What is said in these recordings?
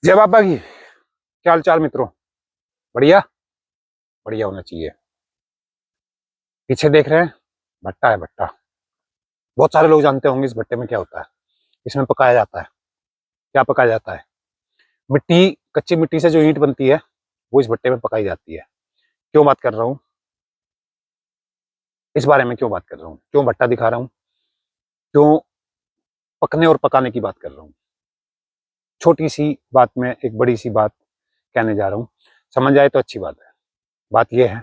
जय बाबा की। क्या हाल चाल मित्रों? बढ़िया। बढ़िया होना चाहिए। पीछे देख रहे हैं, भट्टा है भट्टा। बहुत सारे लोग जानते होंगे इस भट्टे में क्या होता है। इसमें पकाया जाता है। क्या पकाया जाता है? मिट्टी, कच्ची मिट्टी से जो ईंट बनती है वो इस भट्टे में पकाई जाती है। क्यों बात कर रहा हूँ इस बारे में? क्यों बात कर रहा हूँ, क्यों भट्टा दिखा रहा हूँ, क्यों पकने और पकाने की बात कर रहा हूँ? छोटी सी बात में एक बड़ी सी बात कहने जा रहा हूँ। समझ आए तो अच्छी बात है। बात यह है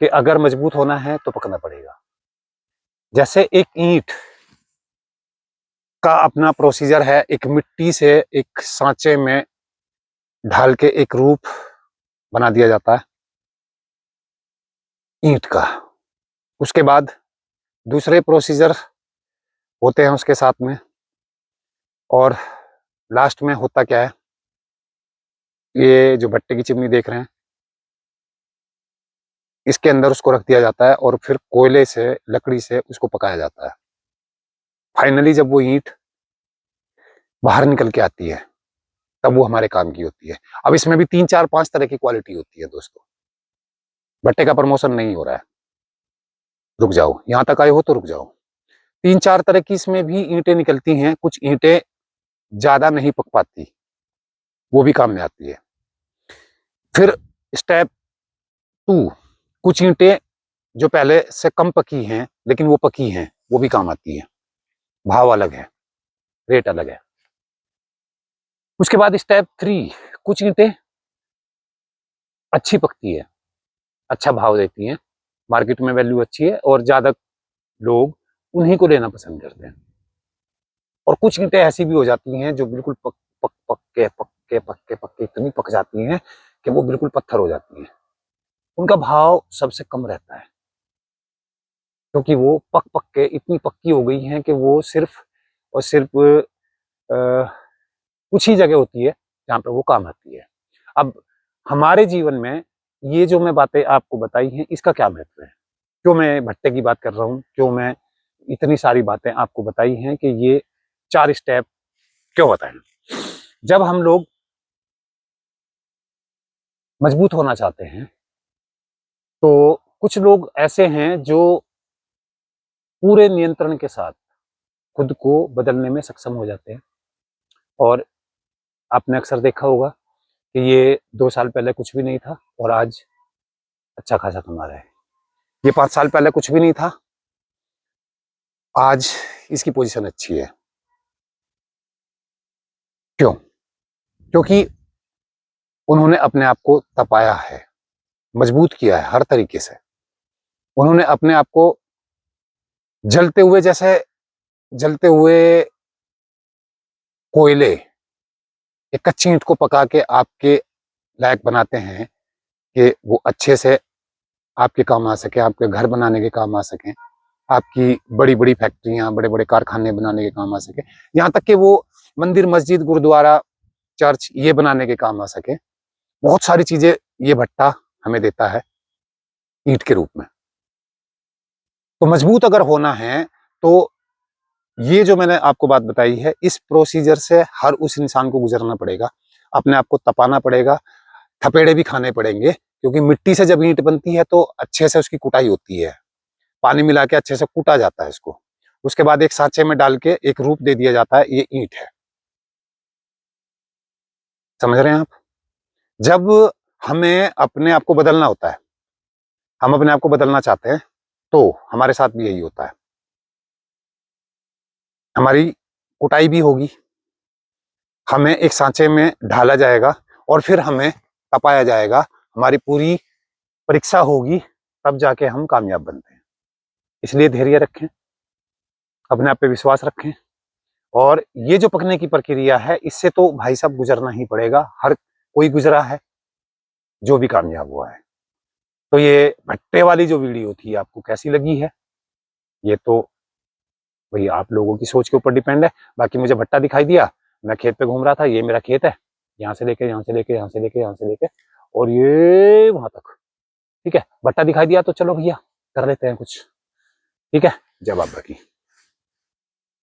कि अगर मजबूत होना है तो पकना पड़ेगा। जैसे एक ईंट का अपना प्रोसीजर है, एक मिट्टी से एक सांचे में ढाल के एक रूप बना दिया जाता है ईंट का। उसके बाद दूसरे प्रोसीजर होते हैं उसके साथ में, और लास्ट में होता क्या है? ये जो भट्टे की चिमनी देख रहे हैं, इसके अंदर उसको रख दिया जाता है और फिर कोयले से, लकड़ी से उसको पकाया जाता है। फाइनली जब वो ईंट बाहर निकल के आती है तब वो हमारे काम की होती है। अब इसमें भी 3 4 5 तरह की क्वालिटी होती है दोस्तों। भट्टे का प्रमोशन नहीं हो रहा है, रुक जाओ। यहां तक आए हो तो रुक जाओ। 3 4 तरह की इसमें भी ईंटें निकलती हैं। कुछ ईंटें ज्यादा नहीं पक पाती, वो भी काम में आती है। फिर स्टेप 2, कुछ ईंटें जो पहले से कम पकी हैं लेकिन वो पकी हैं, वो भी काम आती है। भाव अलग है, रेट अलग है। उसके बाद स्टेप 3, कुछ ईंटें अच्छी पकती है, अच्छा भाव देती हैं, मार्केट में वैल्यू अच्छी है और ज्यादा लोग उन्हीं को लेना पसंद करते हैं। और कुछ ईंटें ऐसी भी हो जाती हैं जो बिल्कुल पक पक पक के पक के पक के पक के इतनी पक जाती हैं कि वो बिल्कुल पत्थर हो जाती हैं। उनका भाव सबसे कम रहता है, क्योंकि वो पक पक के इतनी पक्की हो गई हैं कि वो सिर्फ और सिर्फ कुछ ही जगह होती है जहाँ पे वो काम आती है। अब हमारे जीवन में ये जो मैं बातें आपको बताई हैं, इसका क्या महत्व है? क्यों मैं भट्टे की बात कर रहा हूँ, क्यों मैं इतनी सारी बातें आपको बताई हैं कि ये 4 स्टेप क्यों बताएं? जब हम लोग मजबूत होना चाहते हैं तो कुछ लोग ऐसे हैं जो पूरे नियंत्रण के साथ खुद को बदलने में सक्षम हो जाते हैं। और आपने अक्सर देखा होगा कि ये 2 साल पहले कुछ भी नहीं था और आज अच्छा खासा कमा रहा है। ये 5 साल पहले कुछ भी नहीं था, आज इसकी पोजीशन अच्छी है। क्यों? क्योंकि उन्होंने अपने आप को तपाया है, मजबूत किया है हर तरीके से। उन्होंने अपने आप को जलते हुए, जैसे जलते हुए कोयले, एक कच्ची ईंट को पका के आपके लायक बनाते हैं कि वो अच्छे से आपके काम आ सके, आपके घर बनाने के काम आ सके, आपकी बड़ी बड़ी फैक्ट्रियां, बड़े बड़े कारखाने बनाने के काम आ सके, यहाँ तक कि वो मंदिर, मस्जिद, गुरुद्वारा, चर्च ये बनाने के काम आ सके। बहुत सारी चीजें ये भट्टा हमें देता है ईंट के रूप में। तो मजबूत अगर होना है तो ये जो मैंने आपको बात बताई है, इस प्रोसीजर से हर उस इंसान को गुजरना पड़ेगा। अपने आप को तपाना पड़ेगा, थपेड़े भी खाने पड़ेंगे, क्योंकि मिट्टी से जब ईंट बनती है तो अच्छे से उसकी कुटाई होती है, पानी मिला के अच्छे से कूटा जाता है इसको। उसके बाद एक सांचे में डाल के एक रूप दे दिया जाता है, ये ईंट है। समझ रहे हैं आप? जब हमें अपने आप को बदलना होता है, हम अपने आप को बदलना चाहते हैं, तो हमारे साथ भी यही होता है। हमारी कुटाई भी होगी, हमें एक सांचे में ढाला जाएगा और फिर हमें तपाया जाएगा। हमारी पूरी परीक्षा होगी, तब जाके हम कामयाब बनते हैं। इसलिए धैर्य रखें, अपने आप पे विश्वास रखें। और ये जो पकने की प्रक्रिया है, इससे तो भाई साहब गुजरना ही पड़ेगा। हर कोई गुजरा है जो भी कामयाब हुआ है। तो ये भट्टे वाली जो वीडियो थी आपको कैसी लगी है, ये तो भाई आप लोगों की सोच के ऊपर डिपेंड है। बाकी मुझे भट्टा दिखाई दिया, मैं खेत पे घूम रहा था, ये मेरा खेत है, यहाँ से लेके यहाँ से लेके यहाँ से लेके यहाँ से लेके और ये वहां तक। ठीक है, भट्टा दिखाई दिया तो चलो भैया कर लेते हैं कुछ। ठीक है, जय बाबा की।